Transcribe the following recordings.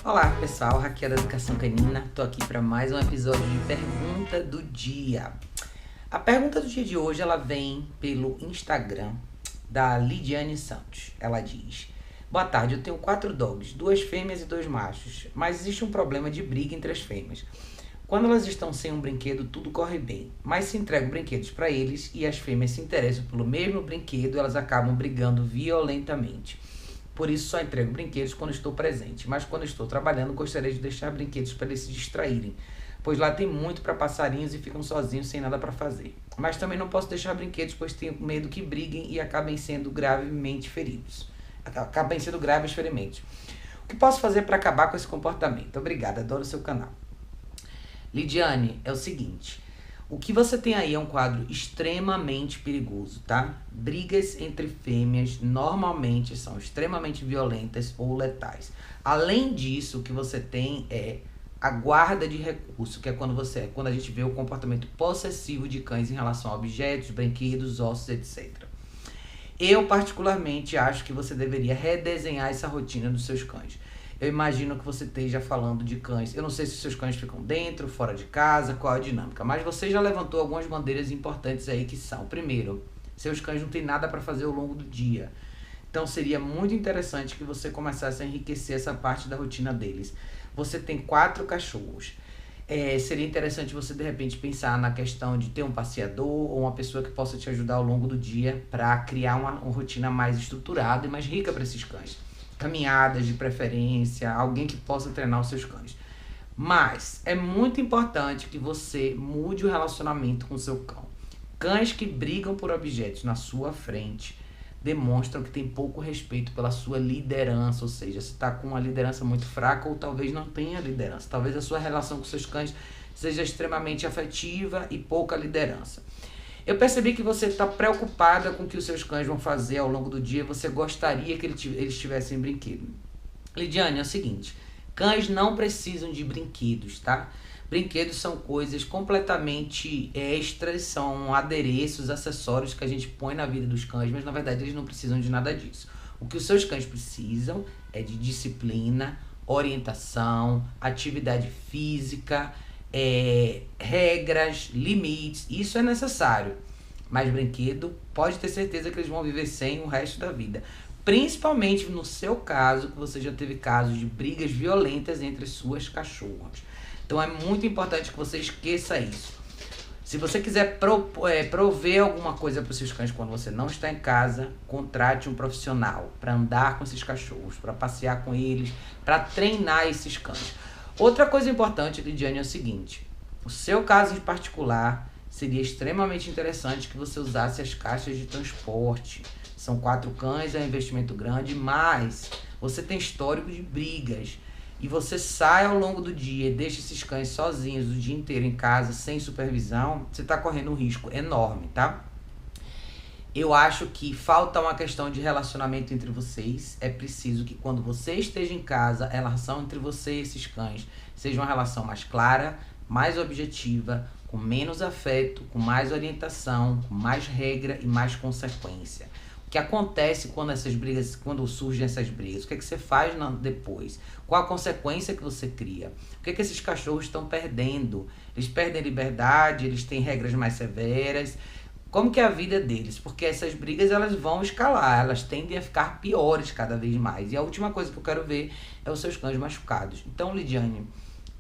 Olá pessoal, Raquel da Educação Canina, tô aqui para mais um episódio de Pergunta do Dia. A pergunta do dia de hoje ela vem pelo Instagram da Lidiane Santos. Ela diz: boa tarde, eu tenho 4 dogs, 2 fêmeas e 2 machos, mas existe um problema de briga entre as fêmeas. Quando elas estão sem um brinquedo, tudo corre bem, mas se entregam brinquedos para eles e as fêmeas se interessam pelo mesmo brinquedo, elas acabam brigando violentamente. Por isso só entrego brinquedos quando estou presente, mas quando estou trabalhando gostaria de deixar brinquedos para eles se distraírem, pois lá tem muito para passarinhos e ficam sozinhos sem nada para fazer. Mas também não posso deixar brinquedos, pois tenho medo que briguem e acabem sendo gravemente feridos. Acabem sendo graves ferimentos. O que posso fazer para acabar com esse comportamento? Obrigada, adoro o seu canal. Lidiane, é o seguinte: o que você tem aí é um quadro extremamente perigoso, tá? Brigas entre fêmeas normalmente são extremamente violentas ou letais. Além disso, o que você tem é a guarda de recurso, que é quando a gente vê o comportamento possessivo de cães em relação a objetos, brinquedos, ossos, etc. Eu particularmente acho que você deveria redesenhar essa rotina dos seus cães. Eu imagino que você esteja falando de cães. Eu não sei se os seus cães ficam dentro, fora de casa, qual a dinâmica. Mas você já levantou algumas bandeiras importantes aí que são: primeiro, seus cães não têm nada para fazer ao longo do dia. Então seria muito interessante que você começasse a enriquecer essa parte da rotina deles. Você tem 4 cachorros. Seria interessante você de repente pensar na questão de ter um passeador ou uma pessoa que possa te ajudar ao longo do dia para criar uma rotina mais estruturada e mais rica para esses cães. Caminhadas de preferência, alguém que possa treinar os seus cães. Mas é muito importante que você mude o relacionamento com o seu cão. Cães que brigam por objetos na sua frente demonstram que tem pouco respeito pela sua liderança, ou seja, você está com uma liderança muito fraca ou talvez não tenha liderança. Talvez a sua relação com seus cães seja extremamente afetiva e pouca liderança. Eu percebi que você está preocupada com o que os seus cães vão fazer ao longo do dia. Você gostaria que eles tivessem brinquedo. Lidiane, é o seguinte: cães não precisam de brinquedos, tá? Brinquedos são coisas completamente extras, são adereços, acessórios que a gente põe na vida dos cães, mas na verdade eles não precisam de nada disso. O que os seus cães precisam é de disciplina, orientação, atividade física, regras, limites. Isso é necessário, mas brinquedo pode ter certeza que eles vão viver sem o resto da vida, principalmente no seu caso, que você já teve casos de brigas violentas entre suas cachorras. Então é muito importante que você esqueça isso. Se você quiser prover alguma coisa para os seus cães quando você não está em casa, contrate um profissional para andar com esses cachorros, para passear com eles, para treinar esses cães. Outra coisa importante, Lidiane, é o seguinte: o seu caso em particular, seria extremamente interessante que você usasse as caixas de transporte. São 4 cães, é um investimento grande, mas você tem histórico de brigas e você sai ao longo do dia e deixa esses cães sozinhos o dia inteiro em casa, sem supervisão, você está correndo um risco enorme, tá? Eu acho que falta uma questão de relacionamento entre vocês. É preciso que quando você esteja em casa, a relação entre você e esses cães seja uma relação mais clara, mais objetiva, com menos afeto, com mais orientação, com mais regra e mais consequência. O que acontece quando surgem essas brigas? O que é que você faz depois? Qual a consequência que você cria? O que é que esses cachorros estão perdendo? Eles perdem liberdade, eles têm regras mais severas. Como que é a vida deles? Porque essas brigas elas vão escalar, elas tendem a ficar piores cada vez mais. E a última coisa que eu quero ver é os seus cães machucados. Então, Lidiane,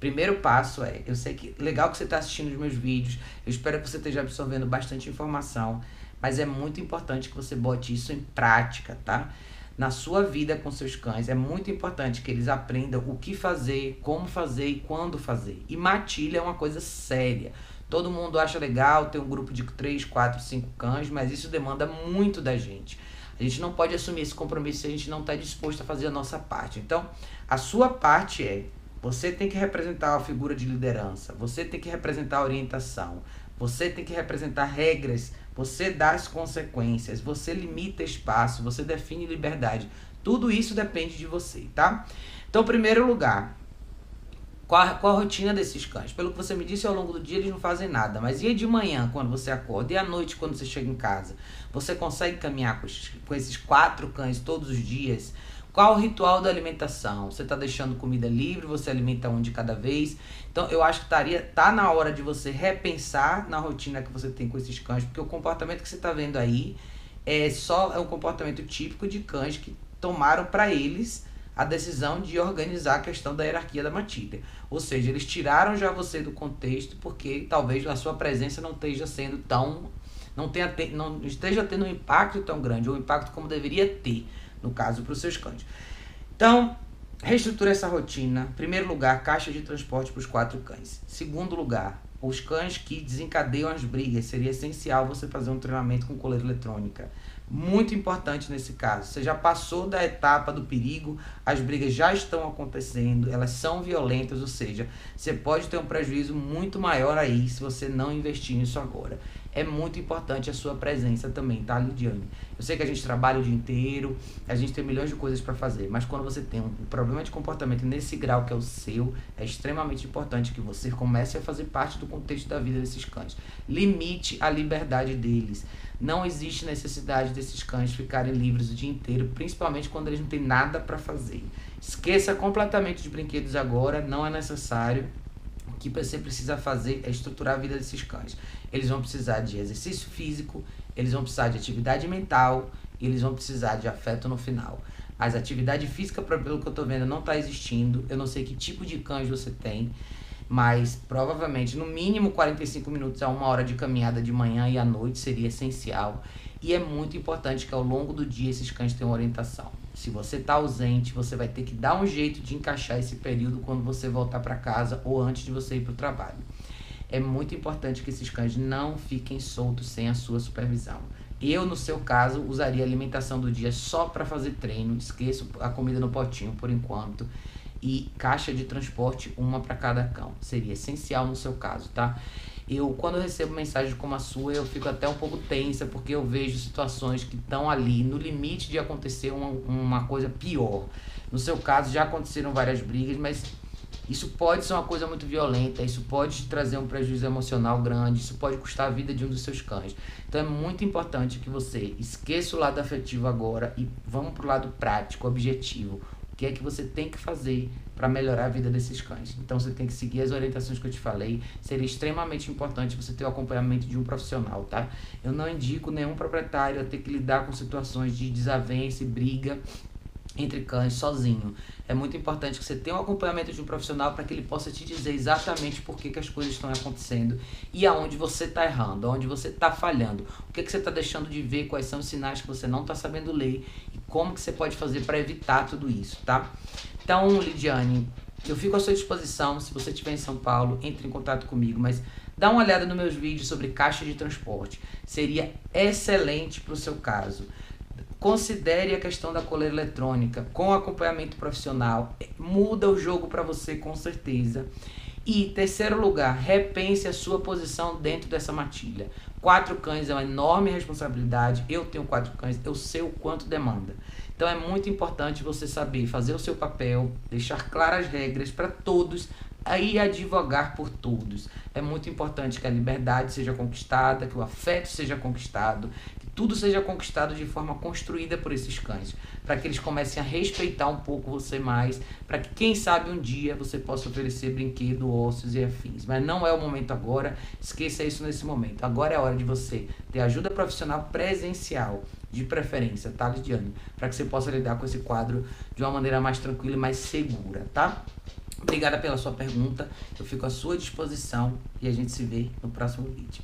primeiro passo eu sei que legal que você está assistindo os meus vídeos, eu espero que você esteja absorvendo bastante informação, mas é muito importante que você bote isso em prática, tá? Na sua vida com seus cães, é muito importante que eles aprendam o que fazer, como fazer e quando fazer. E matilha é uma coisa séria. Todo mundo acha legal ter um grupo de 3, 4, 5 cães, mas isso demanda muito da gente. A gente não pode assumir esse compromisso se a gente não está disposto a fazer a nossa parte. Então, a sua parte você tem que representar a figura de liderança, você tem que representar a orientação, você tem que representar regras, você dá as consequências, você limita espaço, você define liberdade. Tudo isso depende de você, tá? Então, em primeiro lugar, qual a rotina desses cães? Pelo que você me disse, ao longo do dia eles não fazem nada. Mas e de manhã, quando você acorda? E à noite, quando você chega em casa? Você consegue caminhar com esses 4 cães todos os dias? Qual o ritual da alimentação? Você está deixando comida livre, você alimenta um de cada vez? Então eu acho que tá na hora de você repensar na rotina que você tem com esses cães, porque o comportamento que você está vendo aí é um comportamento típico de cães que tomaram para eles a decisão de organizar a questão da hierarquia da matilha. Ou seja, eles tiraram já você do contexto porque talvez a sua presença não esteja sendo tão... não esteja tendo um impacto tão grande, ou um impacto como deveria ter, no caso, para os seus cães. Então, reestrutura essa rotina. Primeiro lugar, caixa de transporte para os 4 cães. Segundo lugar, os cães que desencadeiam as brigas. Seria essencial você fazer um treinamento com coleira eletrônica. Muito importante nesse caso. Você já passou da etapa do perigo, as brigas já estão acontecendo, elas são violentas, ou seja, você pode ter um prejuízo muito maior aí se você não investir nisso agora. É muito importante a sua presença também, tá, Lidiane? Eu sei que a gente trabalha o dia inteiro, a gente tem milhões de coisas para fazer, mas quando você tem um problema de comportamento nesse grau que é o seu, é extremamente importante que você comece a fazer parte do contexto da vida desses cães. Limite a liberdade deles. Não existe necessidade desses cães ficarem livres o dia inteiro, principalmente quando eles não têm nada para fazer. Esqueça completamente de brinquedos agora, não é necessário. O que você precisa fazer é estruturar a vida desses cães. Eles vão precisar de exercício físico, eles vão precisar de atividade mental e eles vão precisar de afeto no final. As atividade física, pelo que eu tô vendo, não está existindo. Eu não sei que tipo de cães você tem, mas provavelmente no mínimo 45 minutos a 1 hora de caminhada de manhã e à noite seria essencial. E é muito importante que ao longo do dia esses cães tenham orientação. Se você está ausente, você vai ter que dar um jeito de encaixar esse período quando você voltar para casa ou antes de você ir para o trabalho. É muito importante que esses cães não fiquem soltos sem a sua supervisão. Eu, no seu caso, usaria a alimentação do dia só para fazer treino, esqueço a comida no potinho por enquanto, e caixa de transporte, uma para cada cão. Seria essencial no seu caso, tá? Quando eu recebo mensagens como a sua, eu fico até um pouco tensa, porque eu vejo situações que estão ali no limite de acontecer uma coisa pior. No seu caso, já aconteceram várias brigas, mas isso pode ser uma coisa muito violenta, isso pode te trazer um prejuízo emocional grande, isso pode custar a vida de um dos seus cães. Então é muito importante que você esqueça o lado afetivo agora e vamos pro lado prático, objetivo. O que é que você tem que fazer para melhorar a vida desses cães? Então você tem que seguir as orientações que eu te falei. Seria extremamente importante você ter o acompanhamento de um profissional, tá? Eu não indico nenhum proprietário a ter que lidar com situações de desavença e briga entre cães sozinho. É muito importante que você tenha o acompanhamento de um profissional para que ele possa te dizer exatamente por que as coisas estão acontecendo e aonde você está errando, aonde você está falhando, o que você está deixando de ver, quais são os sinais que você não está sabendo ler e como que você pode fazer para evitar tudo isso, tá? Então, Lidiane, eu fico à sua disposição. Se você estiver em São Paulo, entre em contato comigo, mas dá uma olhada nos meus vídeos sobre caixa de transporte. Seria excelente para o seu caso. Considere a questão da coleira eletrônica com acompanhamento profissional. Muda o jogo para você com certeza. E terceiro lugar, repense a sua posição dentro dessa matilha. 4 cães é uma enorme responsabilidade. Eu tenho 4 cães, eu sei o quanto demanda. Então é muito importante você saber fazer o seu papel, deixar claras as regras para todos, aí advogar por todos. É muito importante que a liberdade seja conquistada, que o afeto seja conquistado, que tudo seja conquistado de forma construída por esses cães, para que eles comecem a respeitar um pouco você mais, para que quem sabe um dia você possa oferecer brinquedo, ossos e afins. Mas não é o momento agora, esqueça isso nesse momento. Agora é a hora de você ter ajuda profissional presencial, de preferência, tá, Lidiane? Para que você possa lidar com esse quadro de uma maneira mais tranquila e mais segura, tá? Obrigada pela sua pergunta, eu fico à sua disposição e a gente se vê no próximo vídeo.